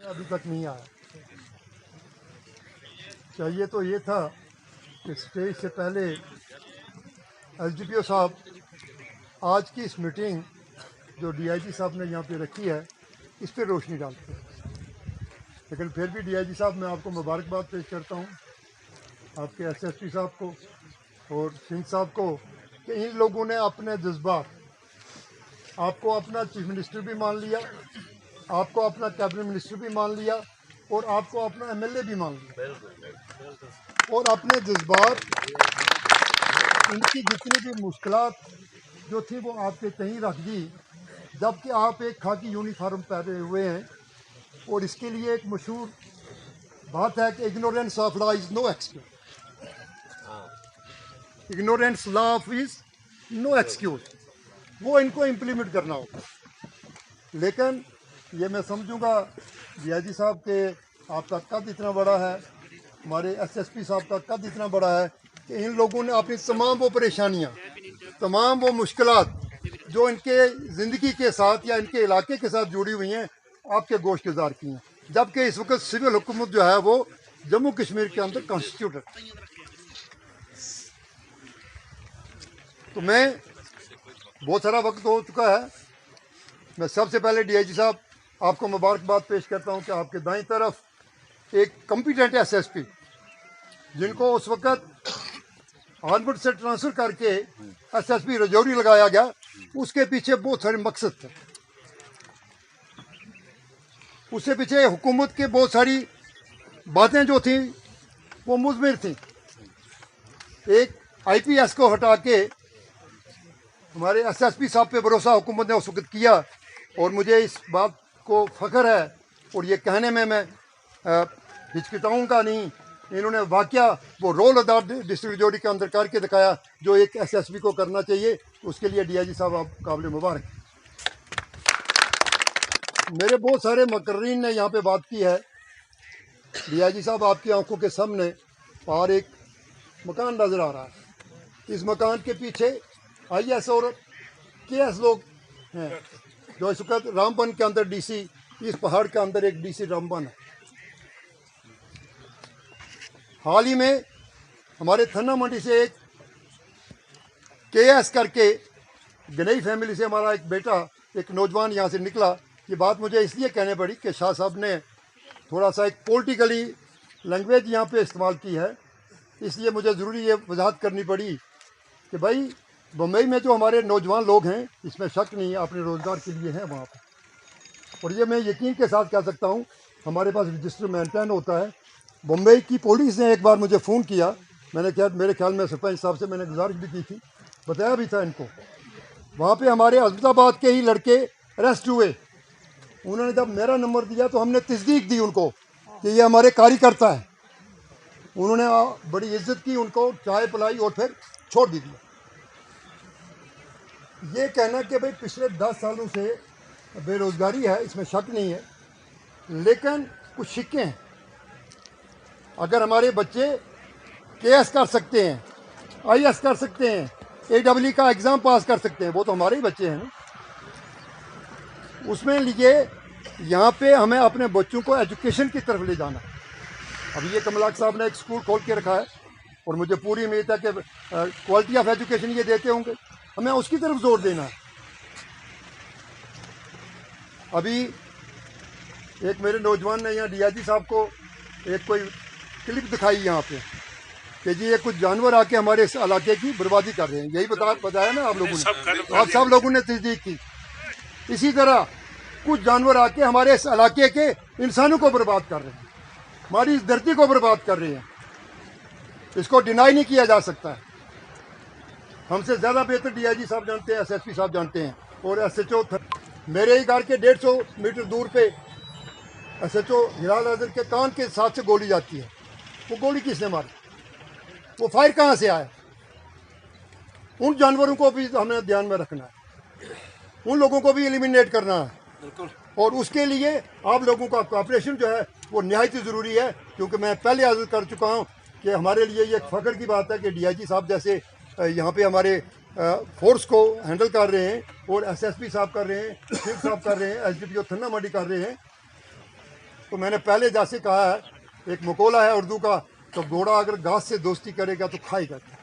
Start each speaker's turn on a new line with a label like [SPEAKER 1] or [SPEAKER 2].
[SPEAKER 1] अभी तक नहीं आया। चाहिए तो ये था कि स्टेज से पहले एसडीपीओ साहब आज की इस मीटिंग जो डीआईजी साहब ने यहाँ पे रखी है इस पर रोशनी डालते हैं, लेकिन फिर भी डीआईजी साहब मैं आपको मुबारकबाद पेश करता हूँ, आपके एसएसपी साहब को और सिंह साहब को, कि इन लोगों ने अपने जज्बात, आपको अपना चीफ मिनिस्टर भी मान लिया, आपको अपना कैबिनेट मिनिस्टर भी मान लिया और आपको अपना एमएलए भी मान लिया और अपने जज्बात, इनकी जितनी भी मुश्किलात जो थी वो आपके कहीं रख दी, जबकि आप एक खाकी यूनिफॉर्म पहने हुए हैं। और इसके लिए एक मशहूर बात है कि ignorance of law is no excuse, ignorance law of is no excuse, वो इनको इम्प्लीमेंट करना होगा। लेकिन ये मैं समझूंगा डीआईजी साहब के आपका कद इतना बड़ा है, हमारे एसएसपी साहब का कद इतना बड़ा है कि इन लोगों ने अपनी तमाम वो परेशानियां, तमाम वो मुश्किलात जो इनके ज़िंदगी के साथ या इनके इलाके के साथ जुड़ी हुई हैं आपके गोश गुजार की हैं, जबकि इस वक्त सिविल हुकूमत जो है वो जम्मू कश्मीर के अंदर कॉन्स्टिट्यूटेड। तो मैं बहुत सारा वक्त हो चुका है, मैं सबसे पहले डीआईजी साहब आपको मुबारकबाद पेश करता हूं कि आपके दाईं तरफ एक कॉम्पिटेंट एसएसपी, जिनको उस वक्त आर्मड से ट्रांसफ़र करके एसएसपी रजौरी लगाया गया, उसके पीछे बहुत सारे मकसद थे, उसके पीछे हुकूमत के बहुत सारी बातें जो थी वो मुज़मिर थी। एक आईपीएस को हटा के हमारे एसएसपी साहब पे भरोसा हुकूमत ने उस वक्त किया और मुझे इस बात को फ़ख्र है और ये कहने में मैं हिचकिचाऊँगा नहीं। इन्होंने वाकया वो रोल अदा डिस्ट्रिक्ट रजौरी के अंदर करके दिखाया जो एक एसएसपी को करना चाहिए। उसके लिए डीआईजी साहब आप काबिल मुबारक। मेरे बहुत सारे मुकर्रीन ने यहाँ पे बात की है। डीआईजी साहब आपकी आंखों के सामने बाहर एक मकान नज़र आ रहा है, इस मकान के पीछे आईएएस और केएस लोग हैं जो इस वक्त रामबन के अंदर डीसी, इस पहाड़ के अंदर एक डीसी रामबन है। हाल ही में हमारे थन्ना मंडी से एक केएस करके गनई फैमिली से हमारा एक बेटा, एक नौजवान यहाँ से निकला। ये बात मुझे इसलिए कहने पड़ी कि शाह साहब ने थोड़ा सा एक पॉलिटिकली लैंग्वेज यहाँ पे इस्तेमाल की है, इसलिए मुझे ज़रूरी ये वजाहत करनी पड़ी कि भाई बम्बई में जो हमारे नौजवान लोग हैं, इसमें शक नहीं है, अपने रोज़गार के लिए हैं वहाँ पर। और ये मैं यकीन के साथ कह सकता हूँ, हमारे पास रजिस्टर मेंटेन होता है। बम्बई की पुलिस ने एक बार मुझे फ़ोन किया, मैंने क्या, मेरे ख्याल में सरपंच साहब से मैंने गुजारिश भी की थी, बताया भी था इनको, वहाँ पे हमारे अहमदाबाद के ही लड़के अरेस्ट हुए। उन्होंने जब मेरा नंबर दिया तो हमने तस्दीक दी उनको कि ये हमारे कार्यकर्ता है। उन्होंने बड़ी इज्जत की, उनको चाय पिलाई और फिर छोड़ दी दिया। ये कहना कि भाई पिछले 10 सालों से बेरोज़गारी है, इसमें शक नहीं है, लेकिन कुछ शिक्के हैं। अगर हमारे बच्चे केएस कर सकते हैं, आईएएस कर सकते हैं, एडब्ल्यू का एग्ज़ाम पास कर सकते हैं, वो तो हमारे ही बच्चे हैं ना। उसमें लिए यहाँ पे हमें अपने बच्चों को एजुकेशन की तरफ ले जाना। अभी ये कमलाक साहब ने एक स्कूल खोल के रखा है और मुझे पूरी उम्मीद है कि क्वालिटी ऑफ एजुकेशन ये देते होंगे, हमें उसकी तरफ जोर देना है। अभी एक मेरे नौजवान ने यहाँ डीआईजी साहब को एक कोई क्लिप दिखाई यहाँ पे कि जी ये कुछ जानवर आके हमारे इस इलाके की बर्बादी कर रहे हैं। यही बताया ना आप लोगों ने, आप सब लोगों ने तस्दीक की। इसी तरह कुछ जानवर आके हमारे इस इलाके के इंसानों को बर्बाद कर रहे हैं, हमारी इस धरती को बर्बाद कर रहे हैं। इसको डिनाई नहीं किया जा सकता है। हमसे ज़्यादा बेहतर डीआईजी साहब जानते हैं, एसएसपी साहब जानते हैं और एसएचओ। मेरे ही घर के 150 मीटर दूर पे एसएचओ हिलाल अजहर के कान के साथ से गोली जाती है। वो गोली किसने मारी, वो फायर कहाँ से आया? उन जानवरों को भी हमें ध्यान में रखना है, उन लोगों को भी एलिमिनेट करना है और उसके लिए आप लोगों का कोऑपरेशन जो है वो निहायत ज़रूरी है। क्योंकि मैं पहले अर्ज़ कर चुका हूँ कि हमारे लिए ये फ़ख्र की बात है कि डीआईजी साहब जैसे यहाँ पे हमारे फोर्स को हैंडल कर रहे हैं और एसएसपी साहब कर रहे हैं, सिंह साहब कर रहे हैं, एसडीपीओ थन्ना मंडी कर रहे हैं। तो मैंने पहले जैसे कहा है, एक मकोला है उर्दू का, तो घोड़ा अगर घास से दोस्ती करेगा तो खाएगा क्या।